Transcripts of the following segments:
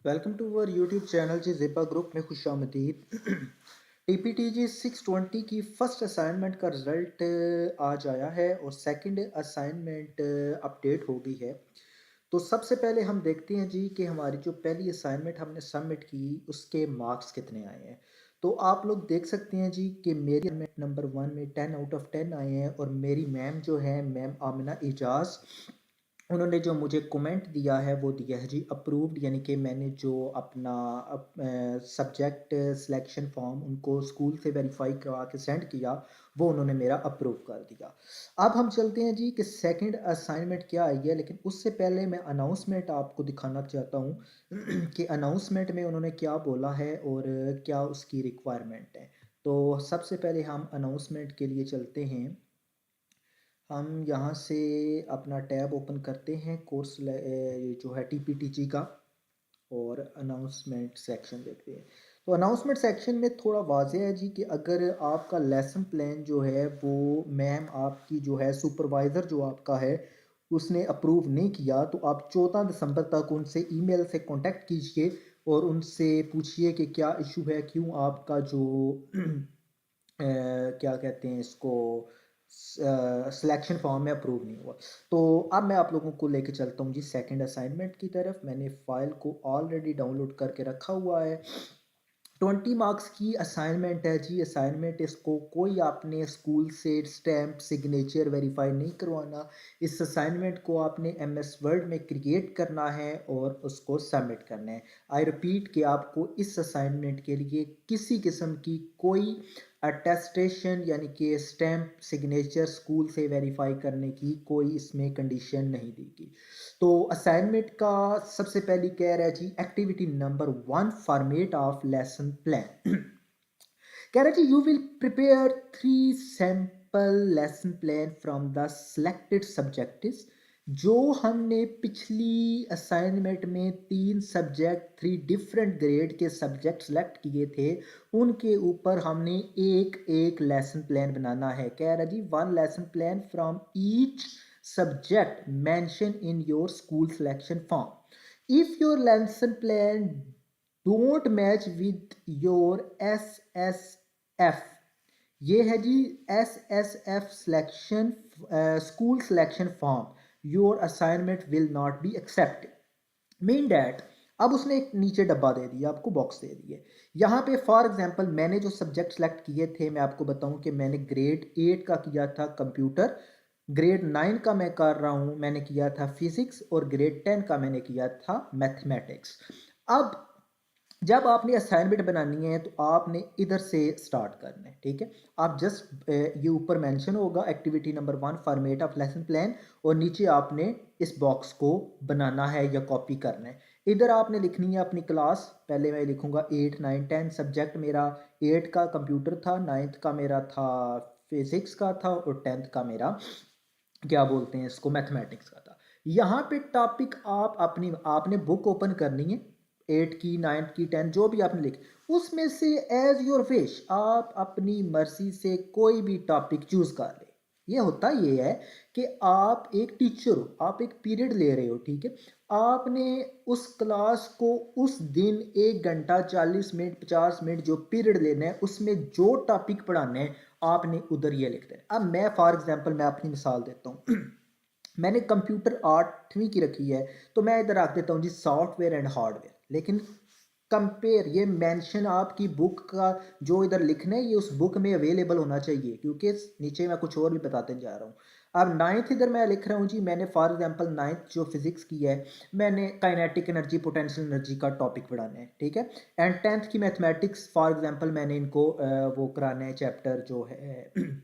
Welcome to our YouTube channel जी ज़िपा group में खुशामदीद। TPTG 620 की फ़र्स्ट असाइनमेंट का रिज़ल्ट आज आया है और सेकंड असाइनमेंट अपडेट हो गई है। तो सबसे पहले हम देखते हैं जी कि हमारी जो पहली असाइनमेंट हमने सबमिट की उसके मार्क्स कितने आए हैं। तो आप लोग देख सकते हैं जी कि मेरी असाइनमेंट नंबर 1 में 10 आउट ऑफ 10 आए हैं और मेरी मैम जो है मैम आमिना एजाज, उन्होंने जो मुझे कमेंट दिया है वो दिया है जी अप्रूव्ड, यानी कि मैंने जो अपना सब्जेक्ट सिलेक्शन फॉर्म उनको स्कूल से वेरीफाई करवा के सेंड किया वो उन्होंने मेरा अप्रूव कर दिया। अब हम चलते हैं जी कि सेकंड असाइनमेंट क्या आई है, लेकिन उससे पहले मैं अनाउंसमेंट आपको दिखाना चाहता हूँ कि अनाउंसमेंट में उन्होंने क्या बोला है और क्या उसकी रिक्वायरमेंट है। तो सबसे पहले हम अनाउंसमेंट के लिए चलते हैं। हम यहाँ से अपना टैब ओपन करते हैं कोर्स जो है TPTG का और अनाउंसमेंट सेक्शन देखते हैं। तो अनाउंसमेंट सेक्शन में थोड़ा वाज़ेह है जी कि अगर आपका लेसन प्लान जो है वो मैम आपकी जो है सुपरवाइज़र जो आपका है उसने अप्रूव नहीं किया तो आप 14 दिसंबर तक उनसे ईमेल से कांटेक्ट कीजिए और उनसे पूछिए कि क्या इशू है, क्यों आपका जो क्या कहते हैं इसको सिलेक्शन फॉर्म में अप्रूव नहीं हुआ। तो अब मैं आप लोगों को लेके चलता हूँ जी सेकंड असाइनमेंट की तरफ। मैंने फाइल को ऑलरेडी डाउनलोड करके रखा हुआ है। 20 मार्क्स की असाइनमेंट है जी। असाइनमेंट इसको कोई आपने स्कूल से स्टैम्प सिग्नेचर वेरीफाई नहीं करवाना। इस असाइनमेंट को आपने MS वर्ड में क्रिएट करना है और उसको सबमिट करना है। आई रिपीट कि आपको इस असाइनमेंट के लिए किसी किस्म की कोई अटेस्टेशन यानी कि स्टैम्प सिग्नेचर स्कूल से वेरीफाई करने की कोई इसमें कंडीशन नहीं दी गई। तो असाइनमेंट का सबसे पहली कह रहा है जी activity number 1 format of lesson plan. कह रहा है जी you will prepare 3 sample lesson plan from the selected subjects. जो हमने पिछली असाइनमेंट में 3 ग्रेड के सब्जेक्ट सेलेक्ट किए थे उनके ऊपर हमने एक एक लेसन प्लान बनाना है। कह रहा है जी 1 lesson plan from each subject mentioned in your school selection form. If your lesson plan don't match with your SSF, ये है जी SSF selection school selection form, your assignment will not be accepted. Mean that अब उसने एक नीचे डब्बा दे दिया, आपको box दे दिए। यहाँ पे फॉर एग्जांपल मैंने जो सब्जेक्ट सेलेक्ट किए थे, मैं आपको बताऊं कि मैंने ग्रेड 8 का किया था कंप्यूटर, ग्रेड 9 का मैं कर रहा हूं मैंने किया था फिजिक्स और ग्रेड 10 का मैंने किया था मैथमेटिक्स। अब जब आपने असाइनमेंट बनानी है तो आपने इधर से स्टार्ट करना है, ठीक है। आप जस्ट ये ऊपर मेंशन होगा activity number 1 format of lesson plan और नीचे आपने इस बॉक्स को बनाना है या कॉपी करना है। इधर आपने लिखनी है अपनी क्लास। पहले मैं लिखूंगा 8 9 10। सब्जेक्ट मेरा 8 का कंप्यूटर था, 9th का मेरा था फिजिक्स का था और 10th का मेरा क्या बोलते हैं इसको मैथमेटिक्स का था। यहाँ पे टॉपिक आप अपनी आपने बुक ओपन करनी है 8 की 9 की 10 जो भी आपने लिखी उसमें से एज योर विश आप अपनी मर्जी से कोई भी टॉपिक चूज कर ले। ये होता ये है कि आप एक टीचर हो, आप एक पीरियड ले रहे हो, ठीक है। आपने उस क्लास को उस दिन 1 घंटा 40 मिनट 50 मिनट जो पीरियड लेना है उसमें जो टॉपिक पढ़ाना है आपने उधर ये लिखते हैं। अब मैं फॉर एग्जांपल मैं अपनी मिसाल देता हूँ मैंने कंप्यूटर 8वीं की रखी है तो मैं इधर रख देता हूँ जी सॉफ्टवेयर एंड हार्डवेयर। लेकिन कंपेयर ये मेंशन आपकी बुक का जो इधर लिखना है ये उस बुक में अवेलेबल होना चाहिए, क्योंकि नीचे मैं कुछ और भी बताते जा रहा हूँ। अब 9th इधर मैं लिख रहा हूँ जी, मैंने फॉर एग्जांपल 9th जो फिजिक्स की है मैंने काइनेटिक एनर्जी पोटेंशियल एनर्जी का टॉपिक पढ़ाना है, ठीक है। एंड 10th की मैथमेटिक्स फॉर एग्जांपल मैंने इनको वो कराना है चैप्टर जो है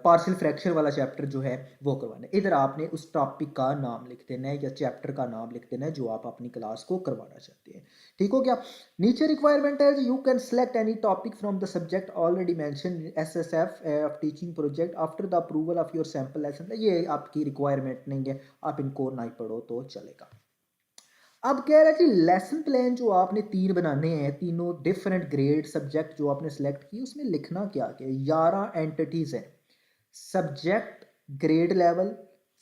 पार्शियल फ्रैक्शन वाला चैप्टर जो है वो करवाना है। इधर आपने उस टॉपिक का नाम लिख देना है या चैप्टर का नाम लिख देना है जो आप अपनी क्लास को करवाना चाहते हैं, ठीक हो गया। नीचे रिक्वायरमेंट है you can select any topic from the subject already mention SSF of teaching project after the approval of your sample lesson. ये आपकी रिक्वायरमेंट नहीं है, आप इनको ना ही पढ़ो तो चलेगा। अब कह रहा है कि लेसन प्लान जो आपने 3 बनाने हैं, तीनों डिफरेंट ग्रेड सब्जेक्ट जो आपने सेलेक्ट की उसमें लिखना क्या क्या 11 एंटिटीज है। सब्जेक्ट ग्रेड लेवल,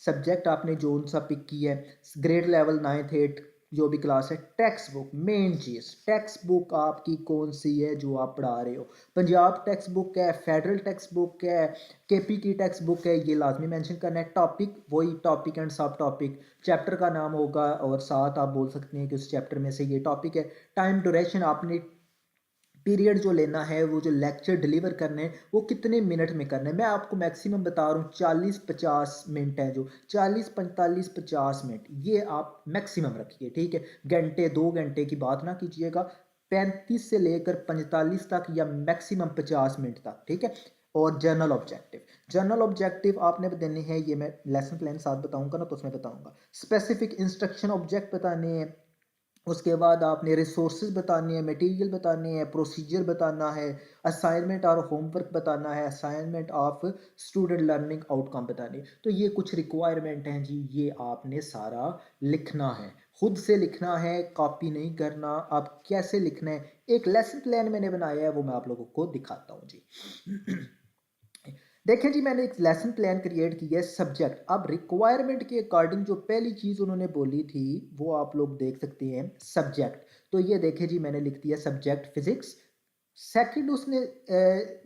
सब्जेक्ट आपने जो सा पिक किया है ग्रेड लेवल 9th 8 जो भी क्लास है। टेक्स्ट बुक, मेन चीज़ टेक्स्ट बुक आपकी कौन सी है जो आप पढ़ा रहे हो। पंजाब टेक्स्ट बुक है, फेडरल टेक्स्ट बुक है, केपी की टेक्स्ट बुक है, ये लाजमी मेंशन करना है। टॉपिक वही टॉपिक एंड सब टॉपिक, चैप्टर का नाम होगा और साथ आप बोल सकते हैं कि उस चैप्टर में से ये टॉपिक है। टाइम ड्यूरेशन, आपने पीरियड जो लेना है, वो जो लेक्चर डिलीवर करने हैं वो कितने मिनट में करना है। मैं आपको मैक्सिमम बता रहा हूँ 40-50 मिनट है, जो 40-45-50 मिनट ये आप मैक्सिमम रखिए, ठीक है। घंटे 2 घंटे की बात ना कीजिएगा, 35 से लेकर 45 तक या मैक्सिमम 50 मिनट तक, ठीक है। और जर्नल ऑब्जेक्टिव, जर्नल ऑब्जेक्टिव आपने देने हैं, ये मैं लेसन प्लान साथ बताऊंगा ना तो उसमें बताऊंगा। स्पेसिफिक इंस्ट्रक्शन ऑब्जेक्ट बताने हैं, उसके बाद आपने रिसोर्सेज बताने हैं, मटेरियल बताने हैं, प्रोसीजर बताना है, असाइनमेंट और होमवर्क बताना है, assignment of student learning outcome बताने हैं। तो ये कुछ रिक्वायरमेंट हैं जी, ये आपने सारा लिखना है, खुद से लिखना है, कॉपी नहीं करना। आप कैसे लिखना है, एक लेसन प्लान मैंने बनाया है, वो मैं आप लोगों को दिखाता हूँ जी। देखें जी, मैंने एक लेसन प्लान क्रिएट किया है। सब्जेक्ट, अब रिक्वायरमेंट के अकॉर्डिंग जो पहली चीज़ उन्होंने बोली थी वो आप लोग देख सकते हैं, सब्जेक्ट। तो ये देखें जी, मैंने लिख दिया सब्जेक्ट फिजिक्स। सेकंड उसने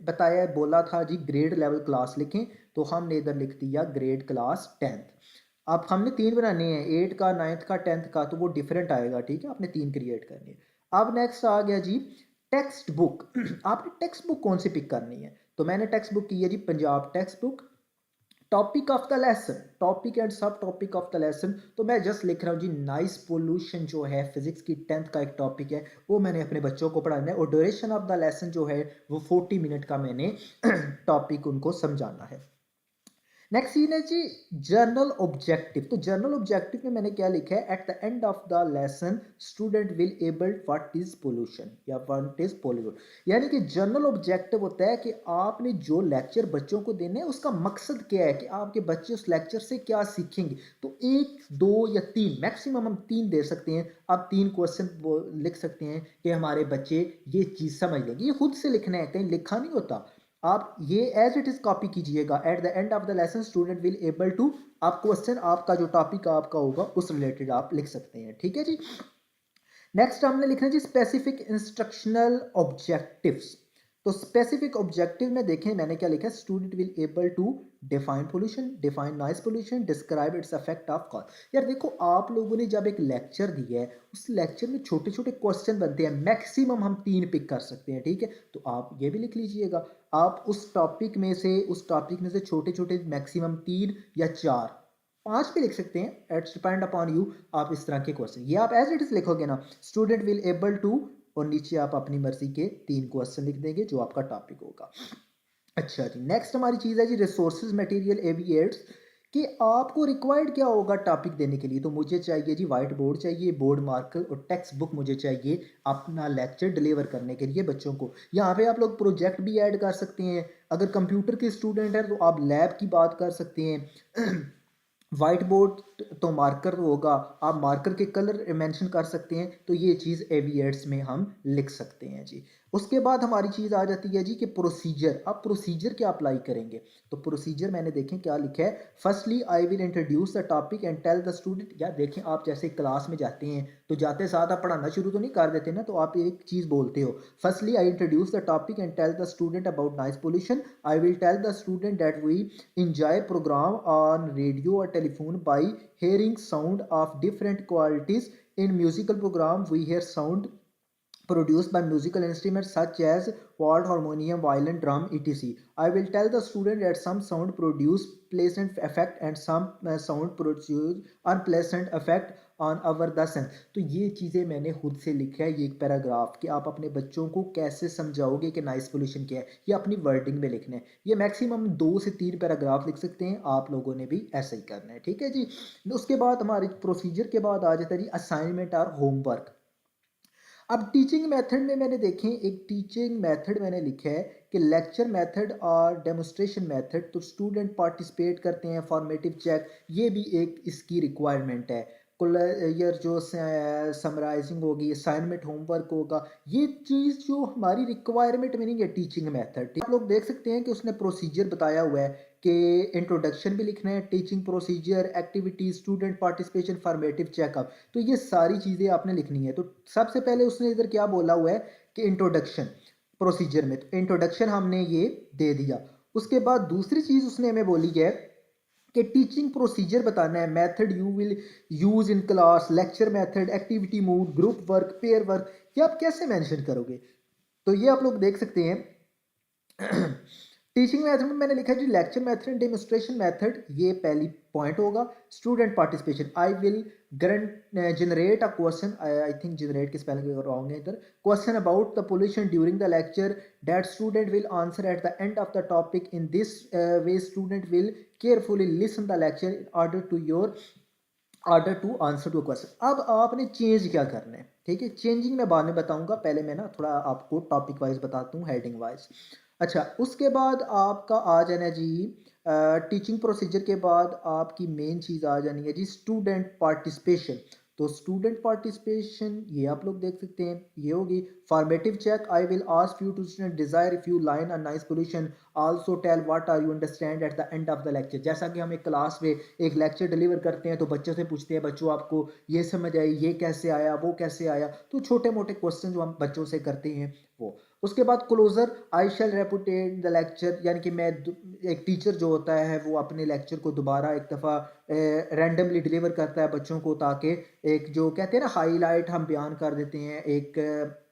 बताया, बोला था जी ग्रेड लेवल क्लास लिखें, तो हमने इधर लिख दिया ग्रेड क्लास 10th। अब हमने 3 बनाने हैं, 8 का, 9th का, 10th का, तो वो डिफरेंट आएगा, ठीक है। आपने 3 क्रिएट करनी है। अब नेक्स्ट आ गया जी टेक्स्ट बुक। आपने टेक्स्ट बुक कौन सी पिक करनी है, तो मैंने टेक्स्ट बुक की है जी Punjab textbook. Topic of the lesson, topic and subtopic of the lesson, तो मैं जस्ट लिख रहा हूँ जी नाइस पोल्यूशन, जो है फिजिक्स की 10th का एक टॉपिक है, वो मैंने अपने बच्चों को पढ़ाना है। और ड्यूरेशन ऑफ द लेसन जो है वो 40 मिनट का मैंने टॉपिक उनको समझाना है। नेक्स्ट सीन है जी जर्नल ऑब्जेक्टिव। तो जर्नल ऑब्जेक्टिव में मैंने क्या लिखा है, eight the end of the lesson student will able what is pollution या व्हाट इज पोल्यूशन। यानी कि जर्नल ऑब्जेक्टिव होता है कि आपने जो लेक्चर बच्चों को देने हैं उसका मकसद क्या है, कि आपके बच्चे उस लेक्चर से क्या सीखेंगे। तो 1, 2 या 3, मैक्सिमम हम 3 दे सकते हैं। आप 3 क्वेश्चन लिख सकते हैं कि हमारे बच्चे ये चीज़ समझ लेंगे। ये खुद से लिखना है, कहीं लिखा नहीं होता। आप ये एज इट इज कॉपी कीजिएगा। At the end of the lesson student will able to, आप क्वेश्चन आपका जो टॉपिक आपका होगा उस रिलेटेड आप लिख सकते हैं, ठीक है जी। नेक्स्ट हमने लिखना है जी स्पेसिफिक इंस्ट्रक्शनल ऑब्जेक्टिव्स। तो स्पेसिफिक ऑब्जेक्टिव में देखें मैंने क्या लिखा है, student will able to define pollution, define noise pollution, describe its effect of call. यार देखो, आप लोगों ने जब एक लेक्चर दिया है, उस लेक्चर में छोटे छोटे क्वेश्चन बनते हैं, मैक्सिमम हम 3 पिक कर सकते हैं, ठीक है। तो आप ये भी लिख लीजिएगा, आप उस टॉपिक में से छोटे छोटे मैक्सिमम 3 या 4, 5 भी लिख सकते हैं, इट्स डिपेंड अपॉन यू। आप इस तरह के क्वेश्चन ये आप एज इट इज लिखोगे ना, स्टूडेंट विल एबल टू, और नीचे आप अपनी मर्जी के 3 क्वेश्चन लिख देंगे जो आपका टॉपिक होगा। अच्छा जी, नेक्स्ट हमारी चीज़ है जी रिसोर्सेज मटेरियल एविएट्स, कि आपको रिक्वायर्ड क्या होगा टॉपिक देने के लिए। तो मुझे चाहिए जी वाइट बोर्ड चाहिए, बोर्ड मार्कर और टेक्स्ट बुक मुझे चाहिए अपना लेक्चर डिलीवर करने के लिए बच्चों को। यहाँ पे आप लोग प्रोजेक्ट भी ऐड कर सकते हैं, अगर कंप्यूटर के स्टूडेंट हैं तो आप लैब की बात कर सकते हैं। वाइट बोर्ड तो मार्कर होगा, आप मार्कर के कलर मेंशन कर सकते हैं, तो ये चीज़ एविएट्स में हम लिख सकते हैं जी। उसके बाद हमारी चीज़ आ जाती है जी कि प्रोसीजर। आप प्रोसीजर क्या अप्लाई करेंगे, तो प्रोसीजर मैंने देखें क्या लिखा है, firstly I will introduce the topic and tell the student. या देखें, आप जैसे क्लास में जाते हैं तो जाते साथ आप पढ़ाना शुरू तो नहीं कर देते ना, तो आप एक चीज़ बोलते हो, firstly I introduce the topic and tell the student about noise pollution, I will tell the student that we enjoy program on radio or telephone by hearing sound of different qualities. In musical program we hear sound produced by musical instruments such as flute, harmonium, violin, drum, etc. I will tell the student that some sound produce pleasant effect and some sound produce unpleasant effect on our the sense. तो ये चीज़ें मैंने खुद से लिखा है, ये एक पैराग्राफ कि आप अपने बच्चों को कैसे समझाओगे कि नॉइस पोल्यूशन क्या है, ये अपनी वर्डिंग में लिखना है। ये मैक्सिमम 2 से 3 पैराग्राफ लिख सकते हैं, आप लोगों ने भी ऐसा ही करना है, ठीक है जी। उसके बाद हमारी प्रोसीजर के बाद आ जाता है जी असाइनमेंट और होमवर्क। अब टीचिंग मेथड में मैंने देखें, एक टीचिंग मेथड मैंने लिखा है कि लेक्चर मेथड और डेमोस्ट्रेशन मेथड, तो स्टूडेंट पार्टिसिपेट करते हैं, फॉर्मेटिव चेक, ये भी एक इसकी रिक्वायरमेंट है। ईयर जो समराइजिंग होगी, असाइनमेंट होमवर्क होगा, ये चीज़ जो हमारी रिक्वायरमेंट में नहीं है टीचिंग मेथड। आप लोग देख सकते हैं कि उसने प्रोसीजर बताया हुआ है, कि इंट्रोडक्शन भी लिखना है, teaching procedure, activity, student participation, formative checkup. तो ये सारी चीज़ें आपने लिखनी है। तो सबसे पहले उसने इधर क्या बोला हुआ है कि इंट्रोडक्शन प्रोसीजर में, तो इंट्रोडक्शन हमने ये दे दिया। उसके बाद दूसरी चीज़ उसने हमें बोली है कि टीचिंग प्रोसीजर बताना है, method you will use in class, lecture method, activity mood, group work, pair work, ये आप कैसे मेंशन करोगे। तो ये आप लोग देख सकते हैं। टीचिंग मेथड में मैंने लिखा है जी lecture method and demonstration method, ये पहली पॉइंट होगा। Student participation, I will generate a question, I think generate की स्पेलिंग रॉन्ग है इधर, question about the pollution during the lecture that student will answer at the end of the topic, in this way student will carefully listen the lecture in order to answer to question. अब आपने change क्या करना है, ठीक है, changing मैं बाद में बताऊंगा, पहले मैं ना थोड़ा आपको टॉपिक वाइज बताता हूँ, हेडिंग वाइज। अच्छा, उसके बाद आपका आ जाना जी टीचिंग प्रोसीजर के बाद आपकी मेन चीज़ आ जानी है जी स्टूडेंट पार्टिसिपेशन। तो स्टूडेंट पार्टिसिपेशन ये आप लोग देख सकते हैं, ये होगी formative check, I will ask you to student desire if you line a noise pollution, also tell what are you understand at the end of the lecture. जैसा कि हम एक क्लास में एक लेक्चर डिलीवर करते हैं तो बच्चों से पूछते हैं, बच्चों आपको ये समझ आई, ये कैसे आया, वो कैसे आया, तो छोटे मोटे क्वेश्चन जो हम बच्चों से करते हैं वो। उसके बाद closure, I shall repeat the lecture, यानी कि मैं एक टीचर जो होता है वो अपने लेक्चर को दोबारा एक दफ़ा रैंडमली डिलीवर करता है बच्चों को, ताकि एक जो कहते हैं ना हाईलाइट हम बयान कर देते हैं, एक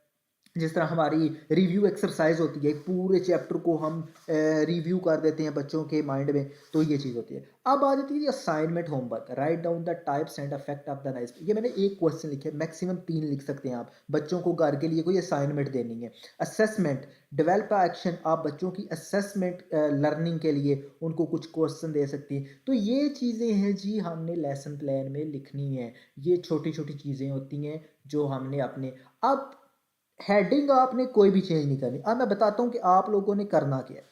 जिस तरह हमारी रिव्यू एक्सरसाइज होती है, एक पूरे चैप्टर को हम रिव्यू कर देते हैं बच्चों के माइंड में, तो ये चीज़ होती है। अब आ जाती है assignment homework, write down the types and effect of the nice. ये मैंने एक क्वेश्चन लिखे, मैक्सिमम 3 लिख सकते हैं आप, बच्चों को घर के लिए कोई असाइनमेंट देनी है। असेसमेंट, डेवलप एक्शन, आप बच्चों की असेसमेंट लर्निंग के लिए उनको कुछ क्वेश्चन दे सकती हैं। तो ये चीज़ें हैं जी हमने लेसन प्लान में लिखनी है, ये छोटी छोटी चीज़ें होती हैं जो हमने अपने। अब हेडिंग आपने कोई भी चेंज नहीं करनी। अब मैं बताता हूं कि आप लोगों ने करना क्या है।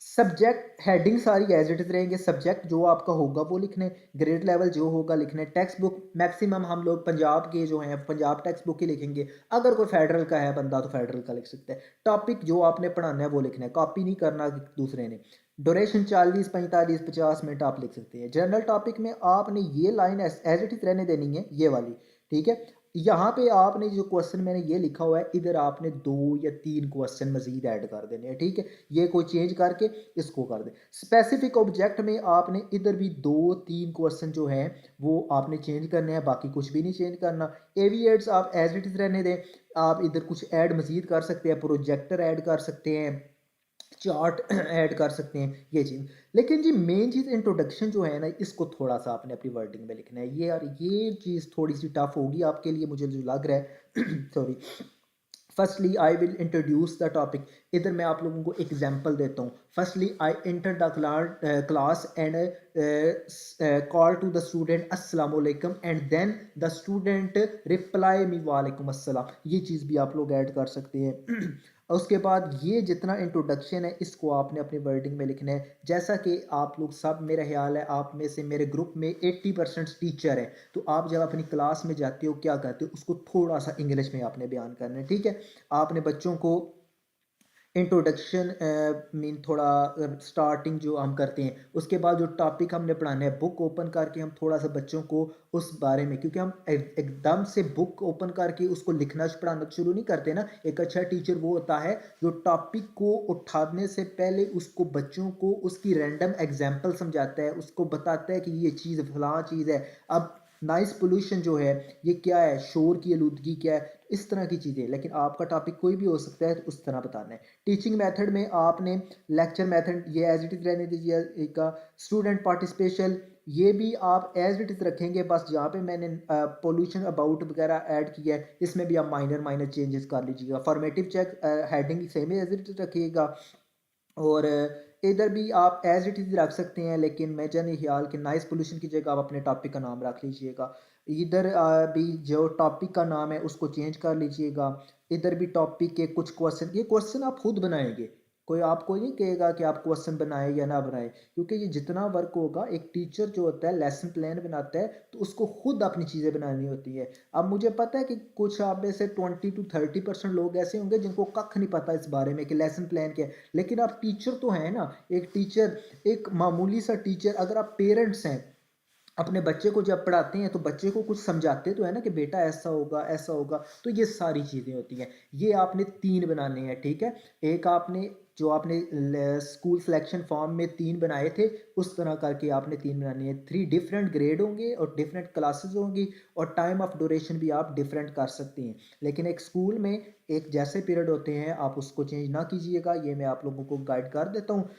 सब्जेक्ट हेडिंग सारी एज इट इज रहेंगे, सब्जेक्ट जो आपका होगा वो लिखने, ग्रेड लेवल जो होगा लिखने, टेक्स्ट बुक मैक्सिमम हम लोग पंजाब के जो हैं पंजाब टेक्स्ट बुक ही लिखेंगे, अगर कोई फेडरल का है बंदा तो फेडरल का लिख सकता है। टॉपिक जो आपने पढ़ाना है वो लिखना है, कॉपी नहीं करना दूसरे ने। ड्यूरेशन 40 45 50 मिनट आप लिख सकते हैं। जनरल टॉपिक में आपने ये लाइन एज इट इज रहने देनी है, ये वाली, ठीक है। यहाँ पे आपने जो क्वेश्चन मैंने ये लिखा हुआ है इधर आपने 2 या 3 क्वेश्चन मजीद ऐड कर देने हैं, ठीक है, ये कोई चेंज करके इसको कर दे। स्पेसिफिक ऑब्जेक्ट में आपने इधर भी 2-3 क्वेश्चन जो हैं वो आपने चेंज करने हैं, बाकी कुछ भी नहीं चेंज करना। एविएट्स आप एज इट इज रहने दें, आप इधर कुछ ऐड मजीद कर सकते हैं, प्रोजेक्टर ऐड कर सकते हैं, चार्ट ऐड कर सकते हैं, ये चीज़। लेकिन जी मेन चीज़ इंट्रोडक्शन जो है ना, इसको थोड़ा सा आपने अपनी वर्डिंग में लिखना है। ये यार ये चीज़ थोड़ी सी टफ होगी आपके लिए, मुझे जो लग रहा है। Sorry. Firstly I will introduce the topic, इधर मैं आप लोगों को एग्जांपल देता हूँ। Firstly I enter the class and call to the student अस्सलाम वालेकुम and then the student reply me वालेकुम अस्सलाम, ये चीज़ भी आप लोग ऐड कर सकते हैं। उसके बाद ये जितना इंट्रोडक्शन है इसको आपने अपनी वर्डिंग में लिखना है। जैसा कि आप लोग सब, मेरा ख्याल है आप में से मेरे ग्रुप में 80% टीचर है, तो आप जब अपनी क्लास में जाते हो क्या करते हो, उसको थोड़ा सा इंग्लिश में आपने बयान करना है, ठीक है। आपने बच्चों को इंट्रोडक्शन मीन थोड़ा स्टार्टिंग जो हम करते हैं, उसके बाद जो टॉपिक हमने पढ़ाना है बुक ओपन करके हम थोड़ा सा बच्चों को उस बारे में, क्योंकि हम एकदम से बुक ओपन करके उसको लिखना पढ़ाना शुरू नहीं करते ना। एक अच्छा टीचर वो होता है जो टॉपिक को उठाने से पहले उसको बच्चों को उसकी रैंडम एग्जाम्पल समझाता है, उसको बताता है कि ये चीज़ फलां चीज़ है। अब नॉइस पोल्यूशन जो है ये क्या है, शोर की आलूदगी क्या है, इस तरह की चीज़ें। लेकिन आपका टॉपिक कोई भी हो सकता है, तो उस तरह बताना है। टीचिंग मेथड में आपने लेक्चर मेथड ये एज इट इज़ रहने दीजिएगा। स्टूडेंट पार्टिसिपेशन ये भी आप एज इट इज़ रखेंगे, बस जहाँ पे मैंने पोल्यूशन अबाउट वगैरह ऐड किया है इसमें भी आप माइनर माइनर चेंजेस कर लीजिएगा। Formative check heading same as it is रखिएगा, और इधर भी आप एज इट इज़ रख सकते हैं, लेकिन मैं जाने ख्याल कि नॉइस पोल्यूशन की जगह आप अपने टॉपिक का नाम रख लीजिएगा। इधर भी जो टॉपिक का नाम है उसको चेंज कर लीजिएगा। इधर भी टॉपिक के कुछ क्वेश्चन, ये क्वेश्चन आप खुद बनाएंगे, कोई आपको नहीं कहेगा कि आप क्वेश्चन बनाए या ना बनाए, क्योंकि ये जितना वर्क होगा एक टीचर जो होता है लेसन प्लान बनाता है तो उसको खुद अपनी चीज़ें बनानी होती है। अब मुझे पता है कि कुछ आप में से 20 to 30% लोग ऐसे होंगे जिनको कख नहीं पता इस बारे में कि लेसन प्लान क्या है, लेकिन आप टीचर तो हैं ना। एक टीचर, एक मामूली सा टीचर, अगर आप पेरेंट्स हैं, अपने बच्चे को जब पढ़ाते हैं तो बच्चे को कुछ समझाते तो है ना कि बेटा ऐसा होगा ऐसा होगा, तो ये सारी चीज़ें होती हैं। ये आपने 3 बनाने हैं, ठीक है। एक आपने जो आपने स्कूल सिलेक्शन फॉर्म में 3 बनाए थे, उस तरह करके आपने 3 बनाने हैं। 3 डिफरेंट ग्रेड होंगे और डिफरेंट क्लासेस होंगी, और टाइम ऑफ ड्यूरेशन भी आप डिफरेंट कर सकती हैं। लेकिन एक स्कूल में एक जैसे पीरियड होते हैं, आप उसको चेंज ना कीजिएगा। ये मैं आप लोगों को गाइड कर देता हूँ।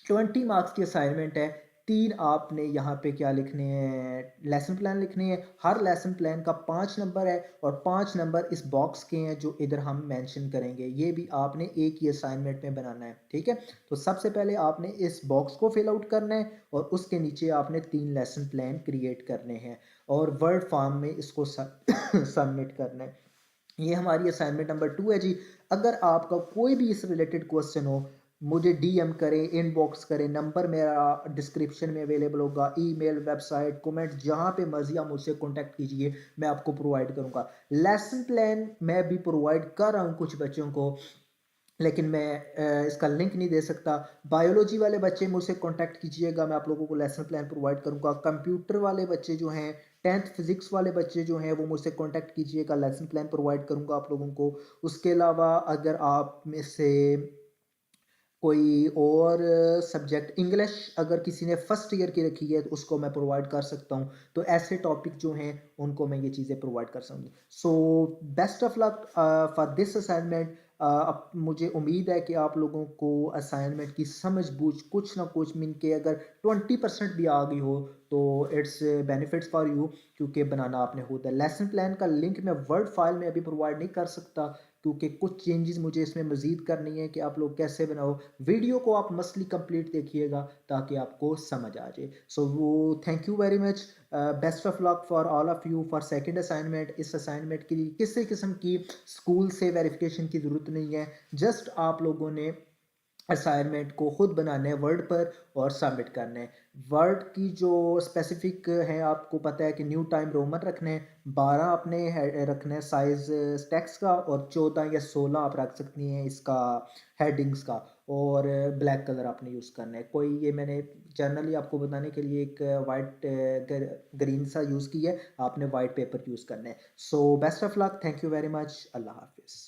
20 मार्क्स की असाइनमेंट है। 3 आपने यहाँ पे क्या लिखने हैं, लेसन प्लान लिखने हैं। हर लेसन प्लान का 5 नंबर है, और 5 नंबर इस बॉक्स के हैं जो इधर हम मेंशन करेंगे। ये भी आपने एक ही असाइनमेंट में बनाना है, ठीक है। तो सबसे पहले आपने इस बॉक्स को फिल आउट करना है, और उसके नीचे आपने 3 लेसन प्लान क्रिएट करने हैं, और वर्ड फॉर्म में इसको सबमिट करना है। ये हमारी असाइनमेंट नंबर 2 है जी। अगर आपका कोई भी इस रिलेटेड क्वेश्चन हो, मुझे डीएम करें, इनबॉक्स करें, नंबर मेरा डिस्क्रिप्शन में अवेलेबल होगा, ईमेल, वेबसाइट, कमेंट, जहाँ पे मर्जी आप मुझसे कांटेक्ट कीजिए, मैं आपको प्रोवाइड करूँगा। लेसन प्लान मैं भी प्रोवाइड कर रहा हूँ कुछ बच्चों को, लेकिन मैं इसका लिंक नहीं दे सकता। बायोलॉजी वाले बच्चे मुझसे कांटेक्ट कीजिएगा, मैं आप लोगों को लेसन प्लान प्रोवाइड करूंगा। कंप्यूटर वाले बच्चे जो हैं, 10th फिजिक्स वाले बच्चे जो हैं, वो मुझसे कांटेक्ट कीजिएगा, लेसन प्लान प्रोवाइड करूंगा आप लोगों को। उसके अलावा अगर आप में से कोई और सब्जेक्ट, इंग्लिश अगर किसी ने फर्स्ट ईयर की रखी है तो उसको मैं प्रोवाइड कर सकता हूँ। तो ऐसे टॉपिक जो हैं उनको मैं ये चीज़ें प्रोवाइड कर सकूँ। सो best of luck for this assignment. अब मुझे उम्मीद है कि आप लोगों को असाइनमेंट की समझ बूझ कुछ ना कुछ मिल के अगर 20% भी आ गई हो तो इट्स बेनिफिट्स फॉर यू, क्योंकि बनाना आपने होता है। लेसन प्लान का लिंक मैं वर्ड फाइल में अभी प्रोवाइड नहीं कर सकता, क्योंकि कुछ चेंजेस मुझे इसमें मज़ीद करनी है कि आप लोग कैसे बनाओ। वीडियो को आप मस्टली कंप्लीट देखिएगा ताकि आपको समझ आ जाए। सो वो thank you very much. Best of luck for all of you for second assignment. इस असाइनमेंट के लिए किसी किस्म की स्कूल से वेरिफिकेशन की ज़रूरत नहीं है, जस्ट आप लोगों ने असाइनमेंट को खुद बनाना है वर्ड पर और सबमिट करना है। वर्ड की जो स्पेसिफिक है, आपको पता है कि न्यू टाइम रोमन रखने हैं, 12 आपने रखना है साइज टेक्स्ट का, और 14 या 16 आप रख सकती हैं इसका हेडिंग्स का, और ब्लैक कलर आपने यूज़ करना है। कोई ये मैंने जनरली आपको बताने के लिए एक वाइट ग्रीन सा यूज़ किया है, आपने वाइट पेपर यूज़ करना है। So best of luck, thank you very much, अल्लाह हाफिज़।